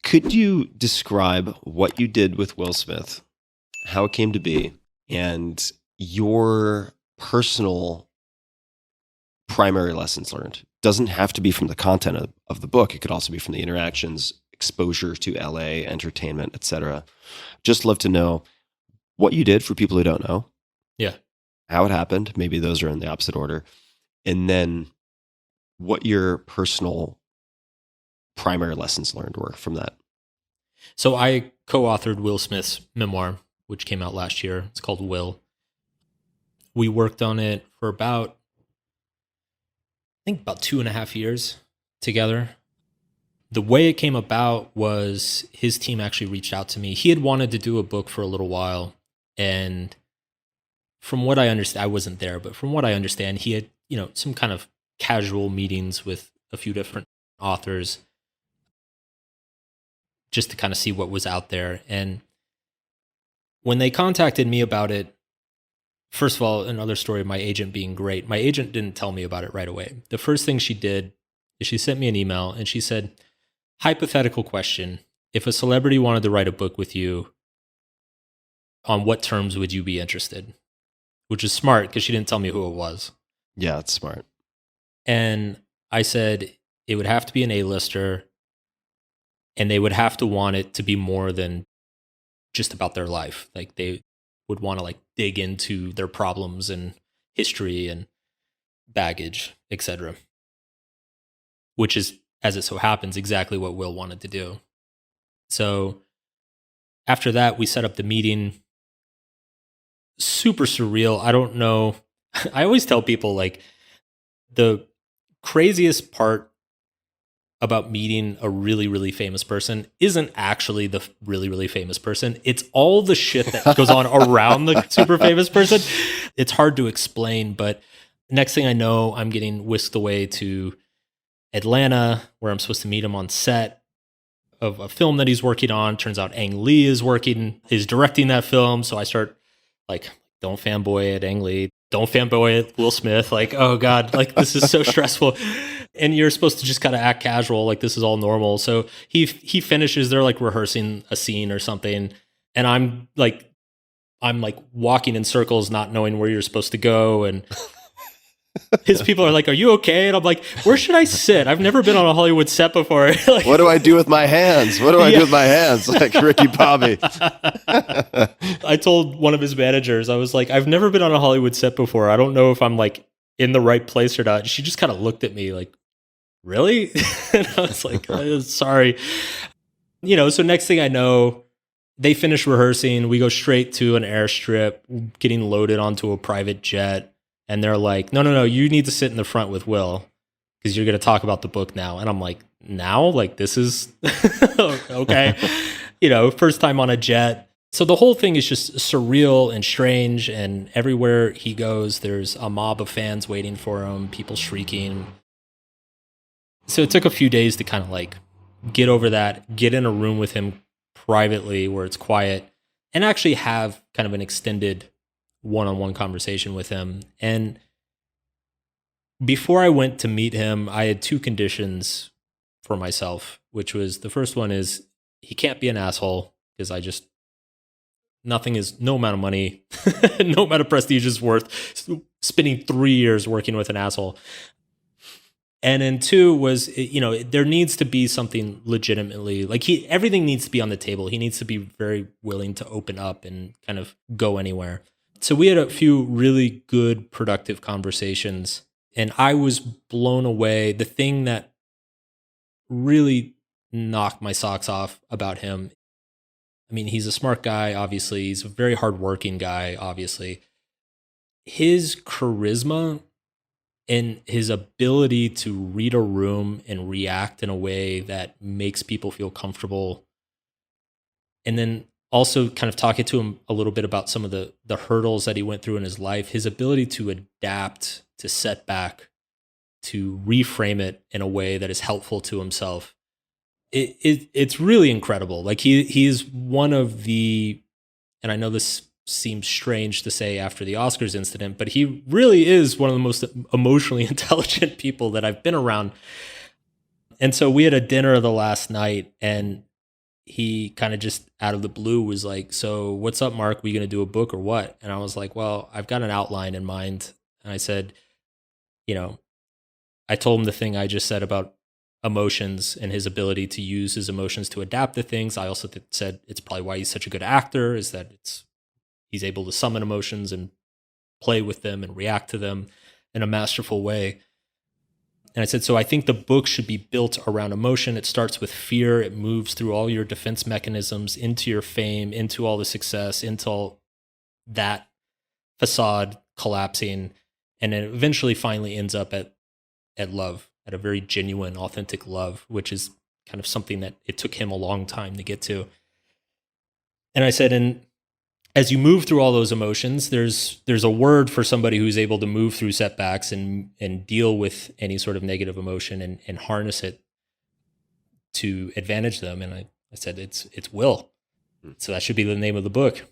Could you describe what you did with Will Smith, how it came to be, and your personal primary lessons learned? Doesn't have to be from the content of the book. It could also be from the interactions, exposure to LA, entertainment, etc. Just love to know what you did for people who don't know. Yeah. How it happened. Maybe those are in the opposite order. And then what your personal primary lessons learned were from that. So I co-authored Will Smith's memoir, which came out last year. It's called Will. We worked on it for about 2.5 years together. The way it came about was his team actually reached out to me. He had wanted to do a book for a little while. And from what I understand, I wasn't there, but from what I understand, he had, some kind of casual meetings with a few different authors just to kind of see what was out there. And when they contacted me about it, first of all, another story of my agent being great. My agent didn't tell me about it right away. The first thing she did is she sent me an email and she said, hypothetical question. If a celebrity wanted to write a book with you, on what terms would you be interested? Which is smart because she didn't tell me who it was. Yeah, that's smart. And I said it would have to be an A-lister and they would have to want it to be more than just about their life. Like they would want to dig into their problems and history and baggage, etc. Which is, as it so happens, exactly what Will wanted to do. So after that, we set up the meeting. Super surreal. I don't know. I always tell people the craziest part about meeting a really, really famous person isn't actually the really, really famous person. It's all the shit that goes on around the super famous person. It's hard to explain, but next thing I know, I'm getting whisked away to Atlanta where I'm supposed to meet him on set of a film that he's working on. Turns out Ang Lee is directing that film. So I start don't fanboy at Ang Lee. Don't fanboy at Will Smith. Oh God, this is so stressful. And you're supposed to just kind of act casual, this is all normal. So he finishes, they're rehearsing a scene or something. And I'm walking in circles, not knowing where you're supposed to go. And his people are are you okay? And I'm where should I sit? I've never been on a Hollywood set before. What do I do with my hands? What do I do with my hands? Like Ricky Bobby. I told one of his managers, I was I've never been on a Hollywood set before. I don't know if I'm in the right place or not. She just kind of looked at me really? And I was sorry. So next thing I know, they finish rehearsing. We go straight to an airstrip, getting loaded onto a private jet. And they're no, you need to sit in the front with Will because you're going to talk about the book now. And I'm now? This is okay. First time on a jet. So the whole thing is just surreal and strange. And everywhere he goes, there's a mob of fans waiting for him, people shrieking. So it took a few days to kind of get over that, get in a room with him privately where it's quiet, and actually have kind of an extended one-on-one conversation with him. And before I went to meet him, I had two conditions for myself, which was the first one is he can't be an asshole because no amount of money, no amount of prestige is worth spending 3 years working with an asshole. And then two was, there needs to be something legitimately, everything needs to be on the table. He needs to be very willing to open up and kind of go anywhere. So we had a few really good, productive conversations, and I was blown away. The thing that really knocked my socks off about him, he's a smart guy, obviously. He's a very hardworking guy, obviously. His charisma and his ability to read a room and react in a way that makes people feel comfortable. And then also kind of talking to him a little bit about some of the hurdles that he went through in his life, his ability to adapt to setback, to reframe it in a way that is helpful to himself. It's really incredible. He is one of the, and I know this seems strange to say after the Oscars incident, but he really is one of the most emotionally intelligent people that I've been around. And so we had a dinner the last night, and he kind of just out of the blue was like, "So what's up, Mark? We going to do a book or what?" And I was like, "Well, I've got an outline in mind." And I said, you know, I told him the thing I just said about emotions and his ability to use his emotions to adapt to things. I also said it's probably why he's such a good actor, is that he's able to summon emotions and play with them and react to them in a masterful way. And I said, so I think the book should be built around emotion. It starts with fear. It moves through all your defense mechanisms into your fame, into all the success, into all that facade collapsing. And it eventually finally ends up at love, at a very genuine, authentic love, which is kind of something that it took him a long time to get to. And I said, and as you move through all those emotions, there's a word for somebody who's able to move through setbacks and deal with any sort of negative emotion and harness it to advantage them. And I said, it's will. So that should be the name of the book.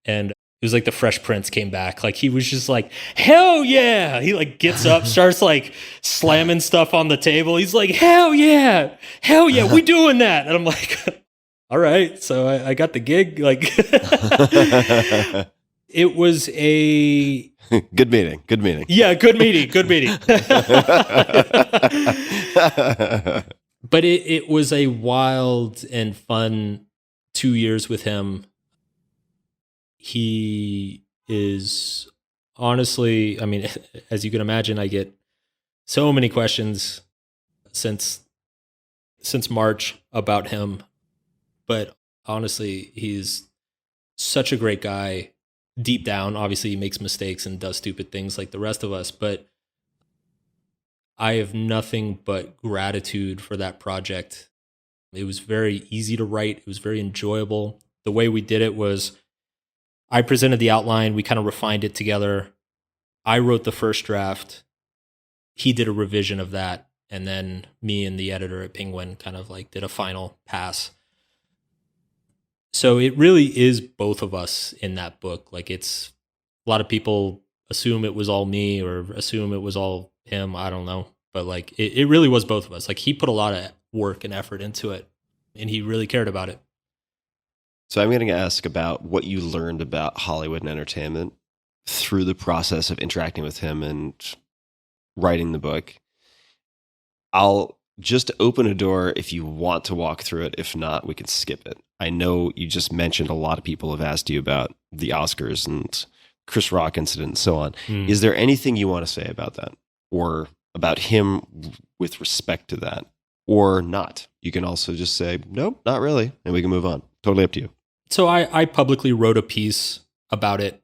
And it was like the Fresh Prince came back. Like he was just like, hell yeah. He like gets up, starts like slamming stuff on the table. He's like, hell yeah, we doing that. And I'm like, all right. So I got the gig. Like it was a good meeting. Yeah, good meeting. But it was a wild and fun 2 years with him. He is honestly, I mean, as you can imagine, I get so many questions since March about him. But honestly, he's such a great guy. Deep down, obviously, he makes mistakes and does stupid things like the rest of us. But I have nothing but gratitude for that project. It was very easy to write. It was very enjoyable. The way we did it was I presented the outline. We kind of refined it together. I wrote the first draft. He did a revision of that. And then me and the editor at Penguin kind of like did a final pass. So it really is both of us in that book. Like it's a lot of people assume it was all me or assume it was all him. I don't know. But like it really was both of us. Like he put a lot of work and effort into it and he really cared about it. So I'm going to ask about what you learned about Hollywood and entertainment through the process of interacting with him and writing the book. I'll just open a door if you want to walk through it. If not, we can skip it. I know you just mentioned a lot of people have asked you about the Oscars and Chris Rock incident and so on. Is there anything you want to say about that or about him with respect to that or not? You can also just say, nope, not really. And we can move on. Totally up to you. So I publicly wrote a piece about it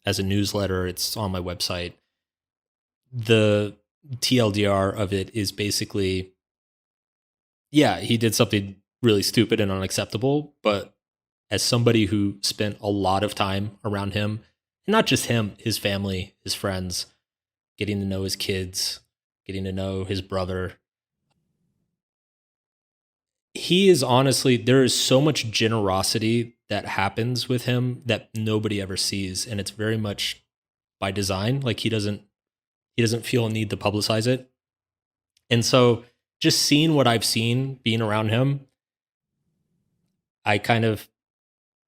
as a newsletter. It's on my website. The TLDR of it is basically, yeah, he did something really stupid and unacceptable, but as somebody who spent a lot of time around him, and not just him, his family, his friends, getting to know his kids, getting to know his brother, he is honestly, there is so much generosity that happens with him that nobody ever sees. And it's very much by design. Like he doesn't feel a need to publicize it. And so just seeing what I've seen being around him, I kind of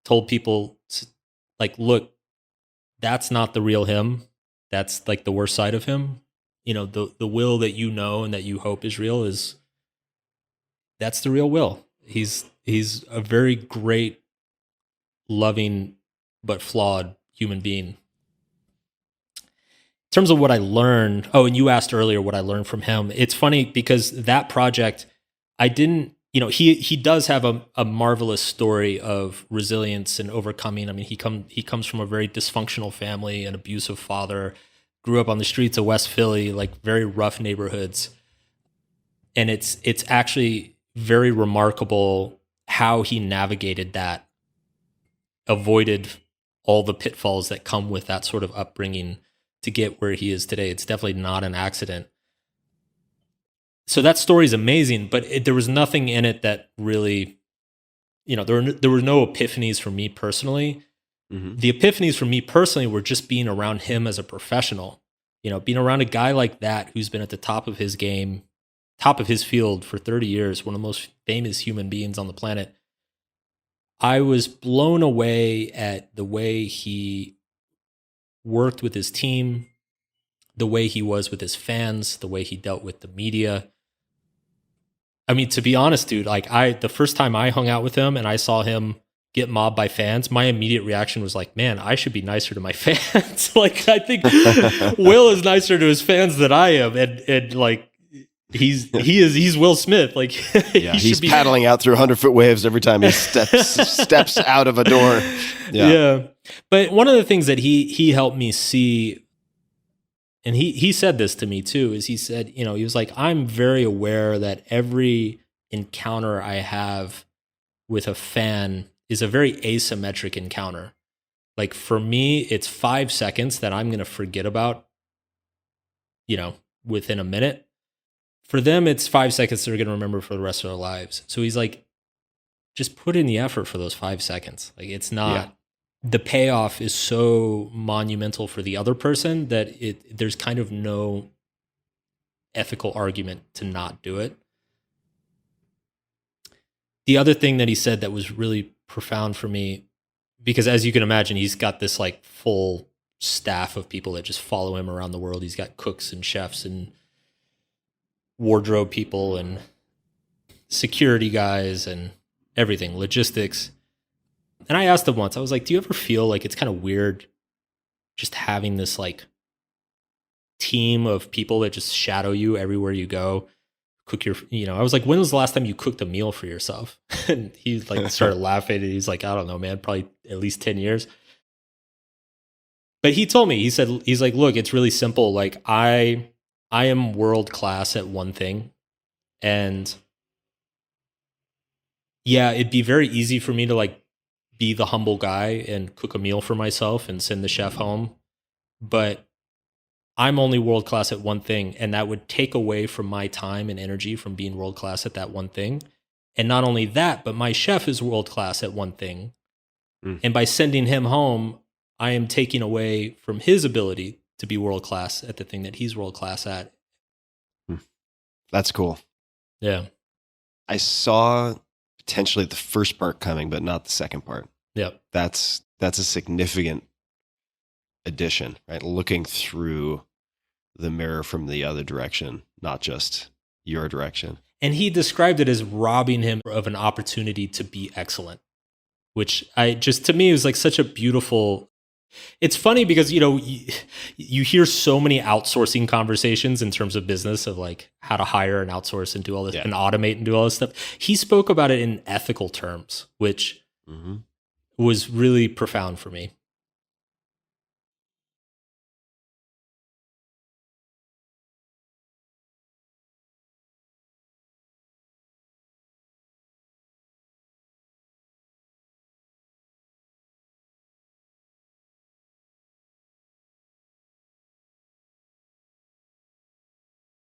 told people like, look, that's not the real him. That's like the worst side of him. You know, the Will that you know and that you hope is real that's the real Will. He's a very great, loving, but flawed human being. In terms of what I learned, and you asked earlier what I learned from him. It's funny because that project, I didn't, he does have a marvelous story of resilience and overcoming. I mean, he comes from a very dysfunctional family, an abusive father, grew up on the streets of West Philly, like very rough neighborhoods. And it's actually very remarkable how he navigated that, avoided all the pitfalls that come with that sort of upbringing to get where he is today. It's definitely not an accident. So that story is amazing, but there was nothing in it that really, there were no epiphanies for me personally. Mm-hmm. The epiphanies for me personally were just being around him as a professional, being around a guy like that who's been at the top of his game, top of his field for 30 years, one of the most famous human beings on the planet. I was blown away at the way he worked with his team, the way he was with his fans, the way he dealt with the media. I mean, to be honest, dude, like the first time I hung out with him and I saw him get mobbed by fans, my immediate reaction was like, man, I should be nicer to my fans. Like, I think Will is nicer to his fans than I am. And like, he's Will Smith. Like, he's paddling out through 100-foot waves every time he steps out of a door. Yeah. But one of the things that he helped me see, and he said this to me too, is he said, he was like, I'm very aware that every encounter I have with a fan is a very asymmetric encounter. Like for me, it's 5 seconds that I'm going to forget about, within a minute. For them, it's 5 seconds they're going to remember for the rest of their lives. So he's like, just put in the effort for those 5 seconds. Like it's not, the payoff is so monumental for the other person that there's kind of no ethical argument to not do it. The other thing that he said that was really profound for me, because as you can imagine, he's got this like full staff of people that just follow him around the world. He's got cooks and chefs and wardrobe people and security guys and everything, logistics. And I asked him once, I was like, do you ever feel like it's kind of weird just having this like team of people that just shadow you everywhere you go? Cook your, I was like, when was the last time you cooked a meal for yourself? And he like started laughing and he's like, I don't know, man, probably at least 10 years. But he told me, he's like, look, it's really simple. Like I am world class at one thing. And yeah, it'd be very easy for me to like be the humble guy and cook a meal for myself and send the chef home. But I'm only world class at one thing, and that would take away from my time and energy from being world class at that one thing. And not only that, but my chef is world class at one thing. And by sending him home, I am taking away from his ability to be world class at the thing that he's world class at. That's cool. Yeah. I saw potentially the first part coming, but not the second part. Yep. That's a significant addition, right? Looking through the mirror from the other direction, not just your direction. And he described it as robbing him of an opportunity to be excellent, which to me, it was like such a beautiful. It's funny because, you hear so many outsourcing conversations in terms of business of like how to hire and outsource and do all this and automate and do all this stuff. He spoke about it in ethical terms, which was really profound for me.